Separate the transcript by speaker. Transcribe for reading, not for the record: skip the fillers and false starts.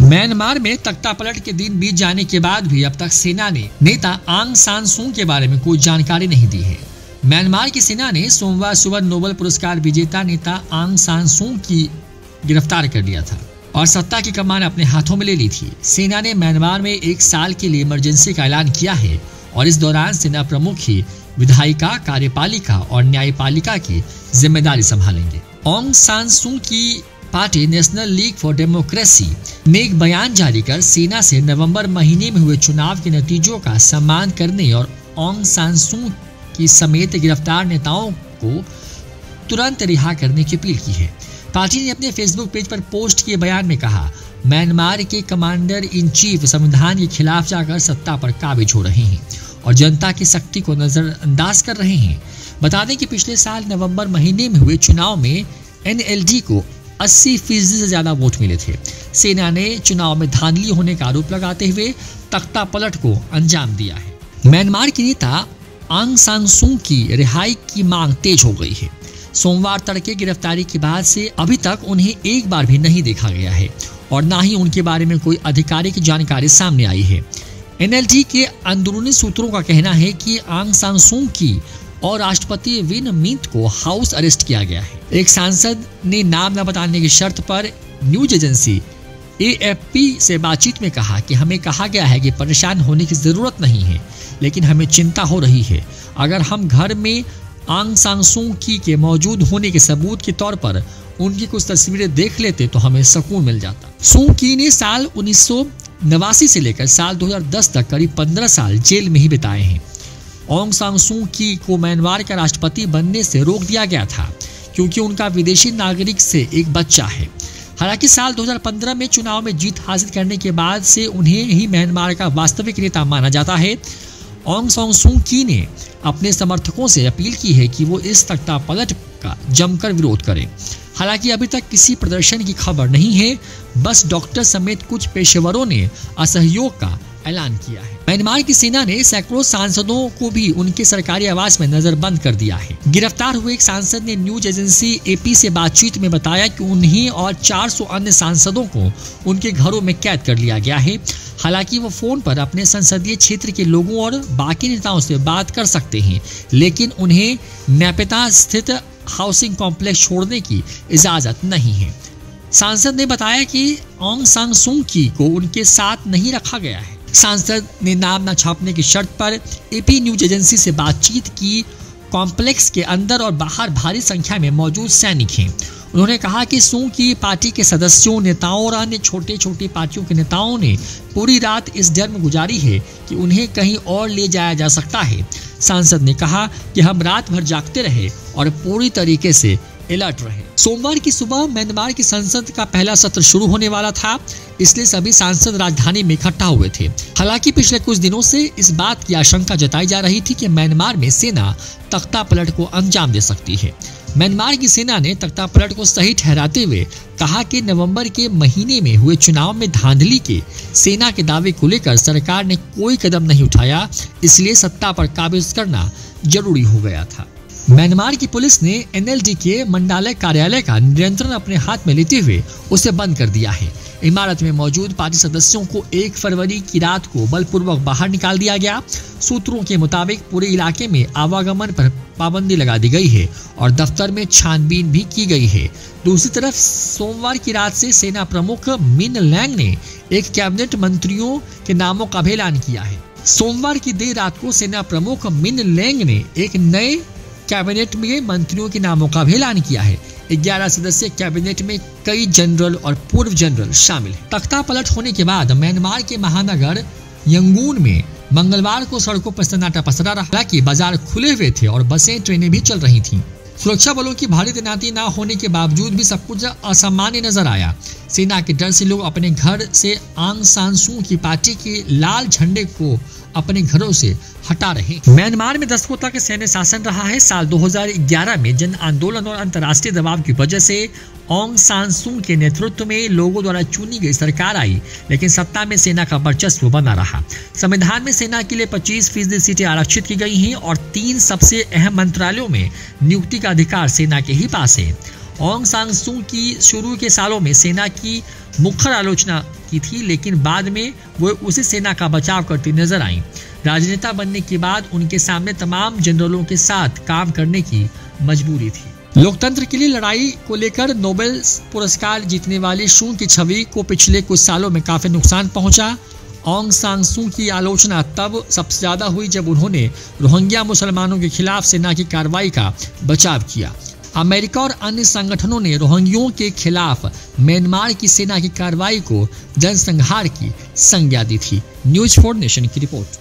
Speaker 1: Myanmar में तख्तापलट के दिन बीत जाने के बाद भी अब तक सेना ने नेता आंग सान सू के बारे में कोई जानकारी नहीं दी है। म्यांमार की सेना ने सोमवार सुबह नोबेल पुरस्कार विजेता नेता आंग सान सू की गिरफ्तार कर लिया था और सत्ता की कमान अपने हाथों में ले ली थी। सेना ने म्यांमार में 1 साल के लिए इमरजेंसी का ऐलान किया है और इस दौरान सेना प्रमुख ही विधायिका, कार्यपालिका और न्यायपालिका की जिम्मेदारी संभालेंगे। आंग सान सू की party national league for democracy ने एक बयान जारी कर सेना से नवंबर महीने में हुए चुनाव के नतीजों का सम्मान करने और आंग सान सू की समेत गिरफ्तार नेताओं को तुरंत रिहा करने की अपील की है। पार्टी ने अपने फेसबुक पेज पर पोस्ट किए बयान में कहा, म्यांमार के कमांडर इन चीफ संविधान के खिलाफ जाकर सत्ता पर काबिज हो रहे हैं और जनता की शक्ति को नजरअंदाज कर रहे हैं। बता दें कि पिछले साल नवंबर महीने में हुए चुनाव में NLD को 80% से ज्यादा वोट मिले थे। सेना ने चुनाव में धांधली होने का आरोप लगाते हुए तख्तापलट को अंजाम दिया है। म्यांमार के नेता आंग सान सू की रिहाई की मांग तेज हो गई है। सोमवार तड़के गिरफ्तारी के बाद से अभी तक उन्हें एक बार भी नहीं देखा गया है और न ही उनके बारे में कोई आधिकारिक जानकारी सामने आई है। NLD के अंदरूनी सूत्रों का कहना है कि आंग सान सू की और राष्ट्रपति विन मिंट को हाउस अरेस्ट किया गया है। एक सांसद ने नाम न बताने की शर्त पर न्यूज एजेंसी AFP से बातचीत में कहा कि हमें कहा गया है कि परेशान होने की जरूरत नहीं है, लेकिन हमें चिंता हो रही है। अगर हम घर में आंग सान सू की के मौजूद होने के सबूत के तौर पर उनकी कुछ तस्वीरें देख लेते तो हमें सुकून मिल जाता। सू की ने साल 1989 से लेकर साल 2010 तक करीब 15 साल जेल में ही बिताए हैं। आंग सान सू की को म्यांमार का राष्ट्रपति बनने से रोक दिया गया था क्योंकि उनका विदेशी नागरिक से एक बच्चा है। हालांकि साल 2015 में चुनाव में जीत हासिल करने के बाद से उन्हें ही म्यांमार का वास्तविक नेता माना जाता है। आंग सान सू की ने अपने समर्थकों से अपील की है कि वो इस तख्तापलट का जमकर विरोध करें। हालांकि अभी तक किसी प्रदर्शन की खबर नहीं है, बस डॉक्टर समेत कुछ पेशेवरों ने असहयोग का ऐलान किया है। म्यांमार की सेना ने सैकड़ों सांसदों को भी उनके सरकारी आवास में नजरबंद कर दिया है। गिरफ्तार हुए एक सांसद ने न्यूज एजेंसी AP से बातचीत में बताया कि उन्हें और 400 अन्य सांसदों को उनके घरों में कैद कर लिया गया है। हालांकि वो फोन पर अपने संसदीय क्षेत्र के लोगों और बाकी नेताओं से बात कर सकते हैं, लेकिन उन्हें नैपिता स्थित हाउसिंग कॉम्प्लेक्स छोड़ने की इजाजत नहीं है। सांसद ने बताया कि आंग सान सू की को उनके साथ नहीं रखा गया है। सांसद ने नाम न छापने की शर्त पर AP न्यूज एजेंसी से बातचीत की। कॉम्प्लेक्स के अंदर और बाहर भारी संख्या में मौजूद सैनिक हैं। उन्होंने कहा कि सू की पार्टी के सदस्यों, नेताओं और अन्य छोटे छोटे पार्टियों के नेताओं ने पूरी रात इस डर में गुजारी है कि उन्हें कहीं और ले जाया जा सकता है। सांसद ने कहा कि हम रात भर जागते रहे और पूरी तरीके से अलर्ट रहे। सोमवार की सुबह म्यांमार की संसद का पहला सत्र शुरू होने वाला था, इसलिए सभी सांसद राजधानी में इकट्ठा हुए थे। हालांकि पिछले कुछ दिनों से इस बात की आशंका जताई जा रही थी कि म्यांमार में सेना तख्तापलट को अंजाम दे सकती है। म्यांमार की सेना ने तख्तापलट को सही ठहराते हुए कहा कि नवंबर के महीने में हुए चुनाव में धांधली के सेना के दावे को लेकर सरकार ने कोई कदम नहीं उठाया, इसलिए सत्ता पर काबिज करना जरूरी हो गया था। म्यांमार की पुलिस ने NLD के मंडालय कार्यालय का नियंत्रण अपने हाथ में लेते हुए उसे बंद कर दिया है। इमारत में मौजूद पार्टी सदस्यों को 1 फरवरी की रात को बलपूर्वक बाहर निकाल दिया गया। सूत्रों के मुताबिक पूरे इलाके में आवागमन पर पाबंदी लगा दी गई है और दफ्तर में छानबीन भी की गई है। दूसरी तरफ सोमवार की रात से सेना प्रमुख मिन लैंग ने एक कैबिनेट मंत्रियों के नामों का भी ऐलान किया है। सोमवार की देर रात को सेना प्रमुख मिन लैंग ने एक नए कैबिनेट में मंत्रियों के नामों का भी ऐलान किया है। 11 सदस्यीय कैबिनेट में कई जनरल और पूर्व जनरल शामिल हैं। तख्तापलट होने के बाद म्यांमार के महानगर यंगून में मंगलवार को सड़कों पर सन्नाटा पसरा रहा। हालांकि बाजार खुले हुए थे और बसें, ट्रेनें भी चल रही थीं। सुरक्षा बलों की भारी तैनाती न होने के बावजूद भी सब कुछ असामान्य नजर आया। सेना के डर से लोग अपने घर से आंग सान सू की पार्टी के लाल झंडे को अपने घरों से हटा रहे। म्यांमार में दशकों तक सैन्य शासन रहा है। साल 2011 में जन आंदोलन और अंतर्राष्ट्रीय दबाव की वजह से आंग सान सू के नेतृत्व में लोगों द्वारा चुनी गई सरकार आई, लेकिन सत्ता में सेना का वर्चस्व बना रहा। संविधान में सेना के लिए 25% सीटें आरक्षित की गई हैं और 3 सबसे अहम मंत्रालयों में नियुक्ति का अधिकार सेना के ही पास है। ऑंग सान सू की शुरू के सालों में सेना की मुखर आलोचना की थी, लेकिन बाद में वो उसी सेना का बचाव करती नजर आई। राजनेता बनने के बाद उनके सामने तमाम जनरलों के साथ काम करने की मजबूरी थी। लोकतंत्र के लिए लड़ाई को लेकर नोबेल पुरस्कार जीतने वाली सू की छवि को पिछले कुछ सालों में काफी नुकसान पहुंचा। ऑंग सान सू की आलोचना तब सबसे ज्यादा हुई जब उन्होंने रोहिंग्या मुसलमानों के खिलाफ सेना की कार्रवाई का बचाव किया। अमेरिका और अन्य संगठनों ने रोहिंग्यों के खिलाफ म्यांमार की सेना की कार्रवाई को जनसंहार की संज्ञा दी थी। न्यूज़ 4 नेशन की रिपोर्ट।